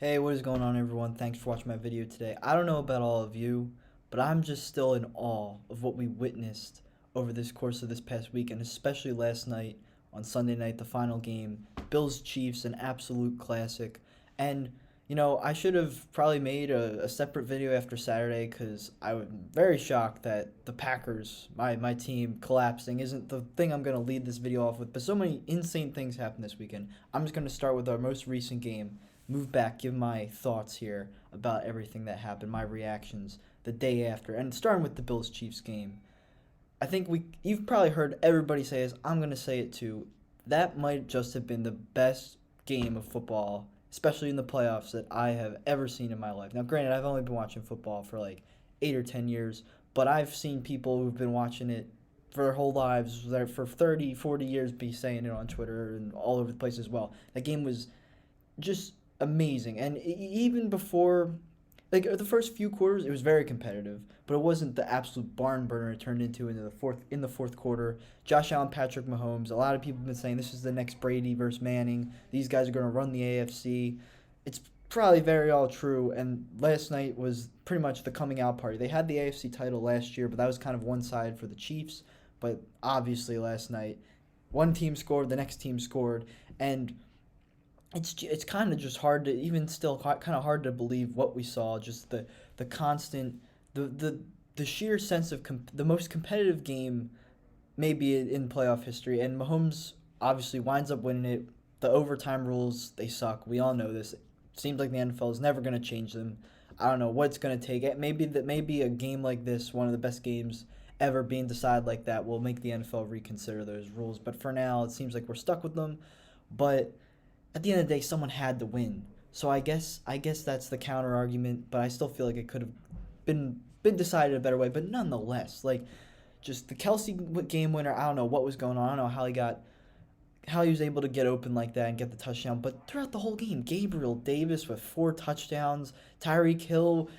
Hey, what is going on, everyone? Thanks for watching my video today. I don't know about all of you, but I'm just still in awe of what we witnessed over this course of this past week, and especially last night on Sunday night, the final game, Bills Chiefs, an absolute classic. And I should have probably made a separate video after Saturday because I was very shocked that the Packers, my team, collapsing isn't the thing I'm going to lead this video off with. But so many insane things happened this weekend. I'm just going to start with our most recent game, move back, give my thoughts here about everything that happened, my reactions the day after, and starting with the Bills Chiefs game. I think you've probably heard everybody say this. I'm gonna say it too. That might just have been the best game of football, especially in the playoffs, that I have ever seen in my life. Now, granted, I've only been watching football for like 8 or 10 years, but I've seen people who've been watching it for their whole lives, that for 30, 40 years, be saying it on Twitter and all over the place as well. That game was just amazing. And even before, like the first few quarters, it was very competitive, but it wasn't the absolute barn burner it turned into in the fourth quarter. Josh Allen, Patrick Mahomes. A lot of people have been saying this is the next Brady versus Manning. These guys are going to run the AFC. It's probably very all true. And last night was pretty much the coming out party. They had the AFC title last year, but that was kind of one side for the Chiefs. But obviously, last night, one team scored, the next team scored, and it's kind of just hard to even still kind of hard to believe what we saw. Just the constant the sheer sense of the most competitive game maybe in playoff history. And Mahomes obviously winds up winning it. The overtime rules, they suck. We all know this. It seems like the NFL is never going to change them. I don't know what it's going to take. Maybe a game like this, one of the best games ever being decided like that, will make the NFL reconsider those rules. But for now, it seems like we're stuck with them. But at the end of the day, someone had to win. So I guess that's the counter argument, but I still feel like it could have been decided a better way. But nonetheless, like, just the Kelsey game winner, I don't know what was going on. I don't know how he was able to get open like that and get the touchdown. But throughout the whole game, Gabriel Davis with 4 touchdowns, Tyreek Hill,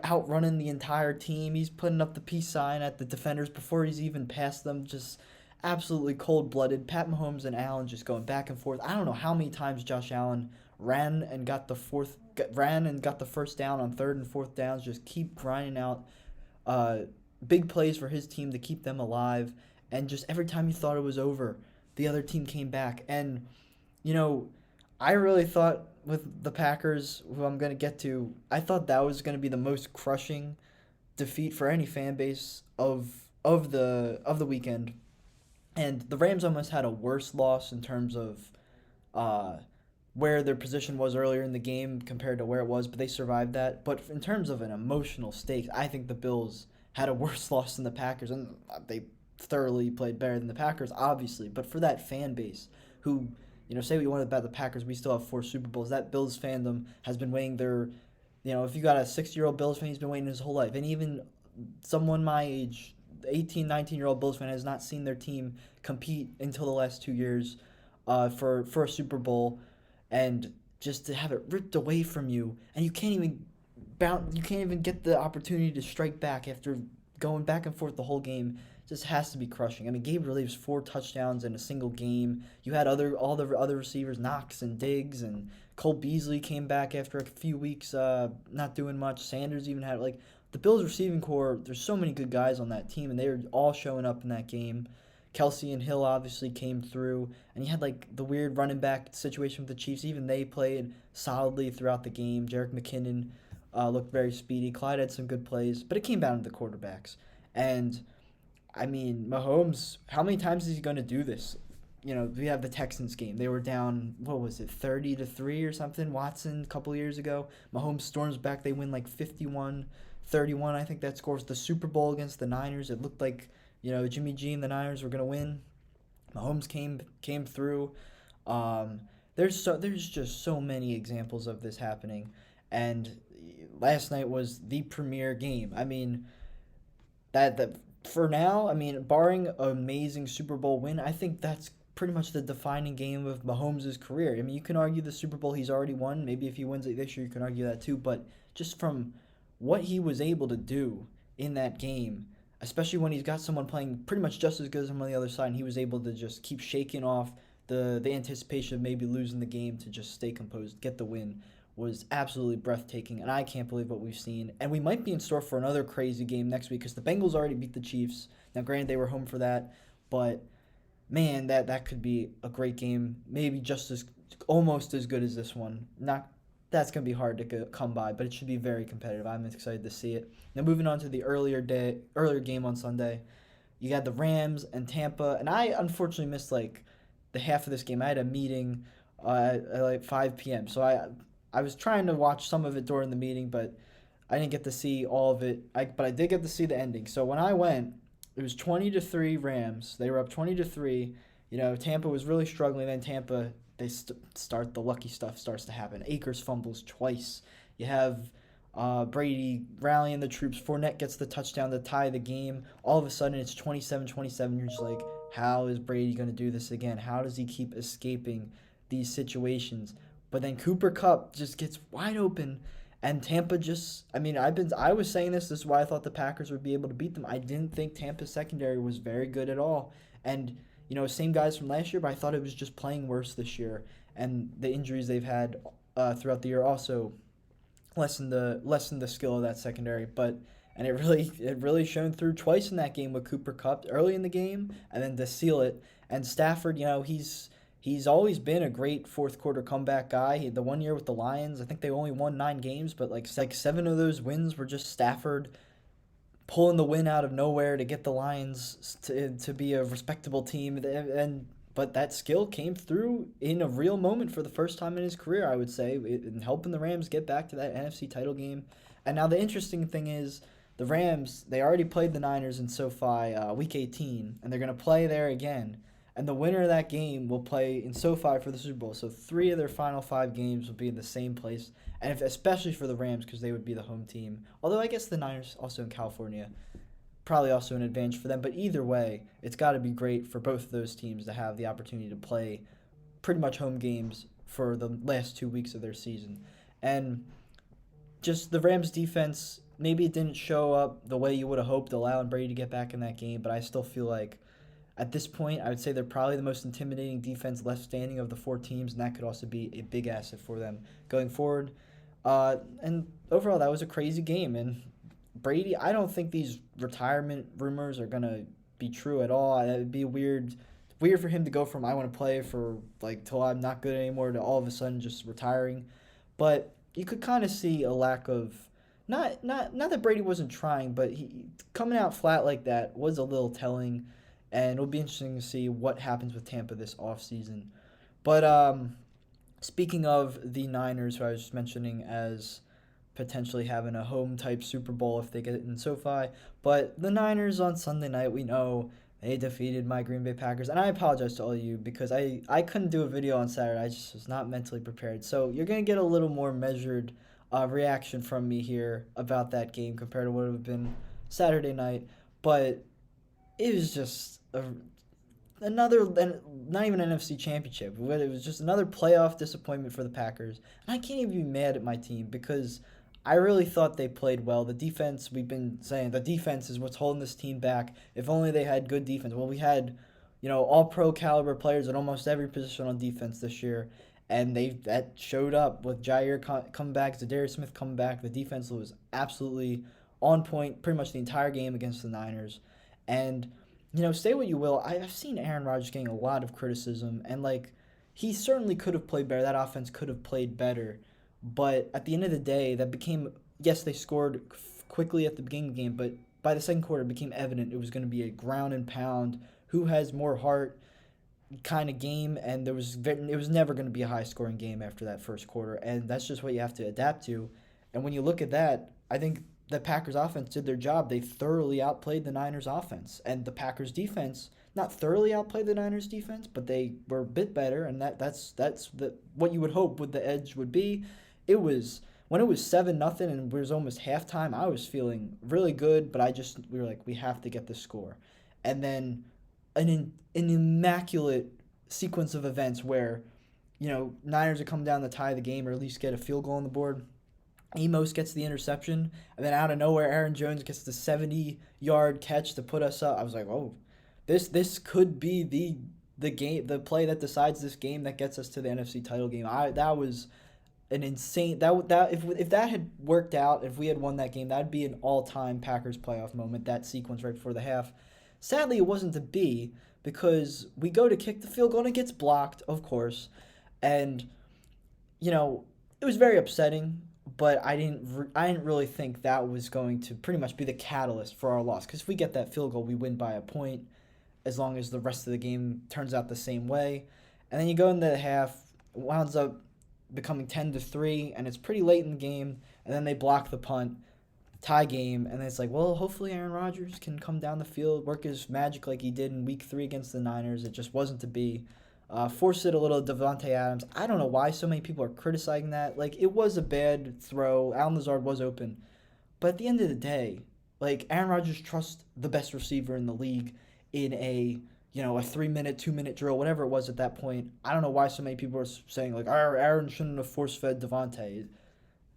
outrunning the entire team. He's putting up the peace sign at the defenders before he's even past them. Just absolutely cold blooded. Pat Mahomes and Allen just going back and forth. I don't know how many times Josh Allen ran and got the first down on third and fourth downs. Just keep grinding out uh, big plays for his team to keep them alive. And just every time you thought it was over, the other team came back. And you know, I really thought with the Packers, who I'm gonna get to, I thought that was gonna be the most crushing defeat for any fan base of the weekend. And the Rams almost had a worse loss in terms of uh, where their position was earlier in the game compared to where it was, but they survived that. But in terms of an emotional stake, I think the Bills had a worse loss than the Packers, and they thoroughly played better than the Packers, obviously. But for that fan base who, say what you want about the Packers, we still have 4 Super Bowls. That Bills fandom has been waiting if you got a 60-year-old Bills fan, he's been waiting his whole life. And even someone my age, 18, 19-year-old Bills fan, has not seen their team compete until the last 2 years for a Super Bowl, and just to have it ripped away from you, and you can't even get the opportunity to strike back after going back and forth the whole game. Just has to be crushing. I mean, Gabe Reeves 4 touchdowns in a single game. You had all the other receivers, Knox and Diggs, and Cole Beasley came back after a few weeks not doing much. Sanders even had the Bills receiving core. There's so many good guys on that team, and they were all showing up in that game. Kelsey and Hill obviously came through, and you had the weird running back situation with the Chiefs. Even they played solidly throughout the game. Jerick McKinnon looked very speedy. Clyde had some good plays, but it came down to the quarterbacks. And I mean, Mahomes, how many times is he going to do this? We have the Texans game. They were down, what was it, 30-3 or something? Watson a couple years ago. Mahomes storms back. They win 51-31. I think that scores the Super Bowl against the Niners. It looked like Jimmy G and the Niners were gonna win. Mahomes came through. There's just so many examples of this happening, and last night was the premier game. I mean, that for now, I mean, barring an amazing Super Bowl win, I think that's pretty much the defining game of Mahomes' career. I mean, you can argue the Super Bowl he's already won. Maybe if he wins it this year, you can argue that too. But just from what he was able to do in that game, especially when he's got someone playing pretty much just as good as him on the other side, and he was able to just keep shaking off the anticipation of maybe losing the game to just stay composed, get the win, was absolutely breathtaking, and I can't believe what we've seen. And we might be in store for another crazy game next week because the Bengals already beat the Chiefs. Now, granted, they were home for that, but man, that could be a great game. Maybe just as almost as good as this one. Not That's gonna be hard to come by, but it should be very competitive. I'm excited to see it. Now, moving on to the earlier game on Sunday, you got the Rams and Tampa, and I unfortunately missed like the half of this game. I had a meeting at like 5 p.m. So I was trying to watch some of it during the meeting, but I didn't get to see all of it. But I did get to see the ending. So when I went, it was 20-3 Rams. They were up 20-3. Tampa was really struggling. Then Tampa, they start the lucky stuff starts to happen. Akers fumbles twice. You have Brady rallying the troops. Fournette gets the touchdown to tie the game. All of a sudden, it's 27-27. You're just like, how is Brady going to do this again? How does he keep escaping these situations? But then Cooper Kupp just gets wide open, and Tampa just. I mean, I was saying this. This is why I thought the Packers would be able to beat them. I didn't think Tampa's secondary was very good at all, and same guys from last year, but I thought it was just playing worse this year, and the injuries they've had throughout the year also lessen the skill of that secondary. But and it really shone through twice in that game with Cooper Kupp early in the game, and then to seal it. And Stafford, he's always been a great fourth quarter comeback guy. The one year with the Lions, I think they only won 9 games, but like 7 of those wins were just Stafford pulling the win out of nowhere to get the Lions to be a respectable team. But that skill came through in a real moment for the first time in his career, I would say, in helping the Rams get back to that NFC title game. And now the interesting thing is the Rams, they already played the Niners in SoFi Week 18, and they're going to play there again. And the winner of that game will play in SoFi for the Super Bowl. So 3 of their final 5 games will be in the same place, and especially for the Rams because they would be the home team. Although I guess the Niners also in California, probably also an advantage for them. But either way, it's got to be great for both of those teams to have the opportunity to play pretty much home games for the last 2 weeks of their season. And just the Rams defense, maybe it didn't show up the way you would have hoped, allowing Brady to get back in that game, but I still feel like at this point, I would say they're probably the most intimidating defense left standing of the 4 teams, and that could also be a big asset for them going forward. And overall, that was a crazy game. And Brady, I don't think these retirement rumors are going to be true at all. It would be weird for him to go from I want to play for like till I'm not good anymore to all of a sudden just retiring. But you could kind of see a lack of not that Brady wasn't trying, but he coming out flat like that was a little telling. And it'll be interesting to see what happens with Tampa this offseason. But speaking of the Niners, who I was just mentioning as potentially having a home-type Super Bowl if they get it in SoFi, but the Niners on Sunday night, we know they defeated my Green Bay Packers. And I apologize to all of you because I couldn't do a video on Saturday. I just was not mentally prepared. So you're going to get a little more measured reaction from me here about that game compared to what it would have been Saturday night. But it was just another, not even an NFC championship. It was just another playoff disappointment for the Packers. And I can't even be mad at my team because I really thought they played well. The defense, we've been saying, the defense is what's holding this team back. If only they had good defense. Well, we had, all-pro caliber players at almost every position on defense this year. And that showed up with Jair coming back, Zadarius Smith coming back. The defense was absolutely on point pretty much the entire game against the Niners. And say what you will, I've seen Aaron Rodgers getting a lot of criticism, and he certainly could have played better. That offense could have played better, but at the end of the day, that became, yes, they scored quickly at the beginning of the game, but by the second quarter, it became evident it was going to be a ground and pound, who has more heart kind of game, and it was never going to be a high scoring game after that first quarter, and that's just what you have to adapt to. And when you look at that, I think the Packers offense did their job. They thoroughly outplayed the Niners offense. And the Packers defense not thoroughly outplayed the Niners defense, but they were a bit better, and that's what you would hope what the edge would be. It was when it was 7-0 and it was almost halftime, I was feeling really good, but we were like, we have to get the score. And then an immaculate sequence of events where, Niners would come down to tie the game or at least get a field goal on the board. Amos gets the interception, and then out of nowhere, Aaron Jones gets the 70-yard catch to put us up. I was like, oh, this could be the game, the play that decides this game that gets us to the NFC title game. That was an insane that if that had worked out, if we had won that game, that'd be an all-time Packers playoff moment. That sequence right before the half. Sadly, it wasn't to be because we go to kick the field goal and it gets blocked, of course, and you know it was very upsetting. But I didn't really think that was going to pretty much be the catalyst for our loss. Because if we get that field goal, we win by a point, as long as the rest of the game turns out the same way. And then you go into the half, it winds up becoming 10-3, and it's pretty late in the game. And then they block the punt, tie game, and then it's like, well, hopefully Aaron Rodgers can come down the field, work his magic like he did in Week 3 against the Niners. It just wasn't to be. Forced it a little, Devontae Adams. I don't know why so many people are criticizing that. Like, it was a bad throw. Allen Lazard was open. But at the end of the day, like, Aaron Rodgers trusts the best receiver in the league in a 3-minute, 2-minute drill, whatever it was at that point. I don't know why so many people are saying, like, Aaron shouldn't have force-fed Devontae.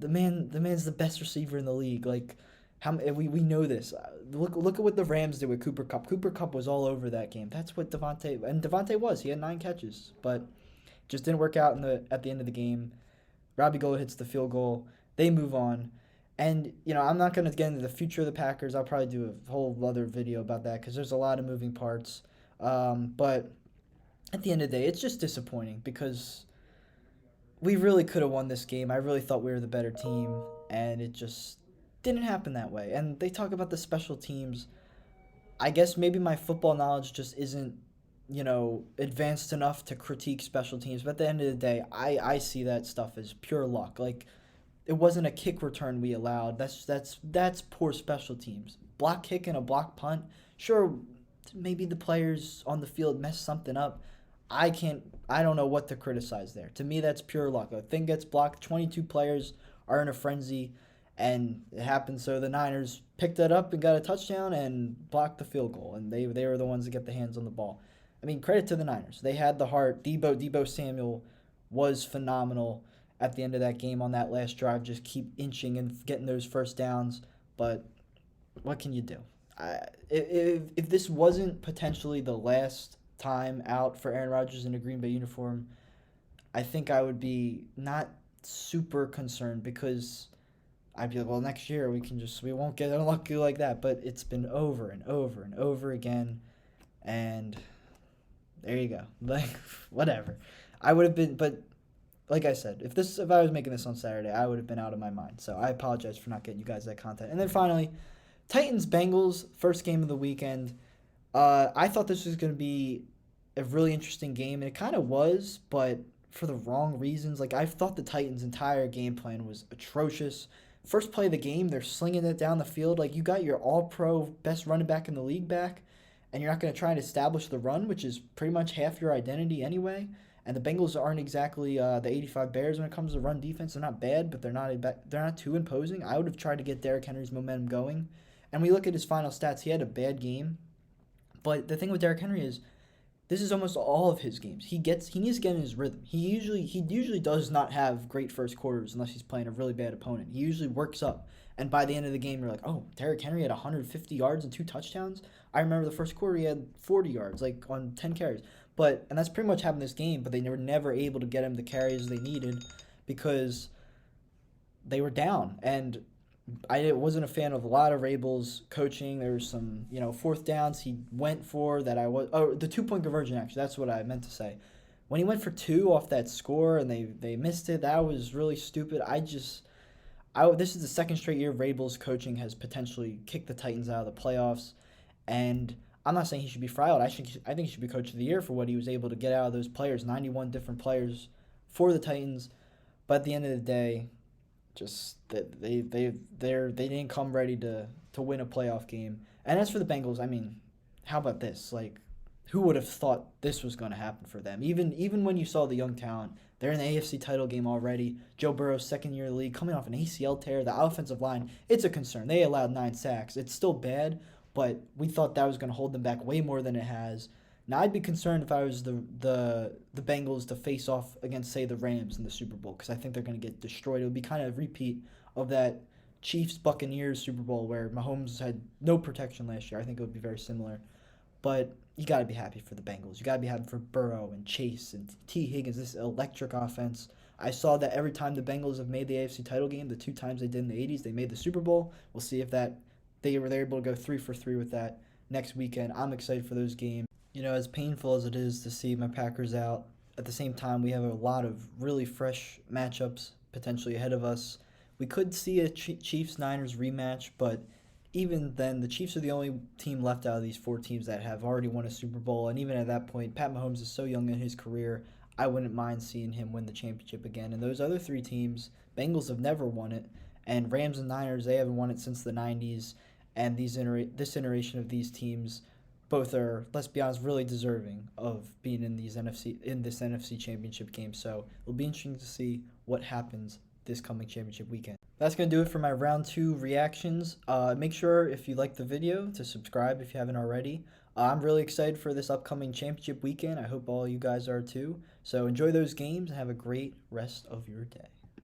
The man's the best receiver in the league. Like, we know this. Look at what the Rams did with Cooper Kupp. Cooper Kupp was all over that game. That's what Devontae was. He had 9 catches, but just didn't work out at the end of the game. Robbie Gould hits the field goal. They move on. And, I'm not going to get into the future of the Packers. I'll probably do a whole other video about that because there's a lot of moving parts. But at the end of the day, it's just disappointing because we really could have won this game. I really thought we were the better team, and it just didn't happen that way. And they talk about the special teams. I guess maybe my football knowledge just isn't, advanced enough to critique special teams. But at the end of the day, I see that stuff as pure luck. Like, it wasn't a kick return we allowed. That's poor special teams. Block kick and a block punt. Sure, maybe the players on the field messed something up. I don't know what to criticize there. To me, that's pure luck. A thing gets blocked. 22 players are in a frenzy, and it happened. So the Niners picked it up and got a touchdown and blocked the field goal, and they were the ones that get the hands on the ball. I mean, credit to the Niners. They had the heart. Debo Samuel was phenomenal at the end of that game on that last drive. Just keep inching and getting those first downs. But what can you do? If this wasn't potentially the last time out for Aaron Rodgers in a Green Bay uniform, I think I would be not super concerned because I'd be like, well, next year we won't get unlucky like that. But it's been over and over and over again, and there you go. Like, whatever. I would have been, but like I said, if I was making this on Saturday, I would have been out of my mind. So I apologize for not getting you guys that content. And then finally, Titans Bengals, first game of the weekend. I thought this was going to be a really interesting game, and it kind of was, but for the wrong reasons. Like, I thought the Titans' entire game plan was atrocious. First play of the game, they're slinging it down the field. Like, you got your all-pro best running back in the league back, and you're not going to try and establish the run, which is pretty much half your identity anyway. And the Bengals aren't exactly the 85 Bears when it comes to run defense. They're not bad, but they're not too imposing. I would have tried to get Derrick Henry's momentum going. And we look at his final stats. He had a bad game. But the thing with Derrick Henry is this is almost all of his games. He needs to get in his rhythm. He usually does not have great first quarters unless he's playing a really bad opponent. He usually works up. And by the end of the game, you're like, oh, Derrick Henry had 150 yards and 2 touchdowns? I remember the first quarter he had 40 yards, like on 10 carries. And that's pretty much happened this game, but they were never able to get him the carries they needed because they were down. And I wasn't a fan of a lot of Rabel's coaching. There was some, fourth downs he went for that the 2-point conversion, actually. That's what I meant to say. When he went for 2 off that score and they missed it, that was really stupid. This is the second straight year Rabel's coaching has potentially kicked the Titans out of the playoffs. And I'm not saying he should be fired. I think he should be coach of the year for what he was able to get out of those players, 91 different players for the Titans. But at the end of the day, just they didn't come ready to win a playoff game. And as for the Bengals, I mean, how about this? Like, who would have thought this was going to happen for them? Even when you saw the young talent, they're in the AFC title game already. Joe Burrow's second year in the league, coming off an ACL tear. The offensive line, it's a concern. They allowed 9 sacks. It's still bad, but we thought that was going to hold them back way more than it has. Now, I'd be concerned if I was the Bengals to face off against, say, the Rams in the Super Bowl, because I think they're going to get destroyed. It would be kind of a repeat of that Chiefs-Buccaneers Super Bowl where Mahomes had no protection last year. I think it would be very similar. But you got to be happy for the Bengals. You got to be happy for Burrow and Chase and T. Higgins, this electric offense. I saw that every time the Bengals have made the AFC title game, the 2 times they did in the 80s, they made the Super Bowl. We'll see if they were able to go 3 for 3 with that next weekend. I'm excited for those games. As painful as it is to see my Packers out, at the same time, we have a lot of really fresh matchups potentially ahead of us. We could see a Chiefs Niners rematch, but even then, the Chiefs are the only team left out of these 4 teams that have already won a Super Bowl. And even at that point, Pat Mahomes is so young in his career, I wouldn't mind seeing him win the championship again. And those other 3 teams, Bengals have never won it, and Rams and Niners, they haven't won it since the 90s. And this iteration of these teams, both are, let's be honest, really deserving of being in this NFC Championship game. So it'll be interesting to see what happens this coming championship weekend. That's going to do it for my round 2 reactions. Make sure, if you liked the video, to subscribe if you haven't already. I'm really excited for this upcoming championship weekend. I hope all you guys are too. So enjoy those games and have a great rest of your day.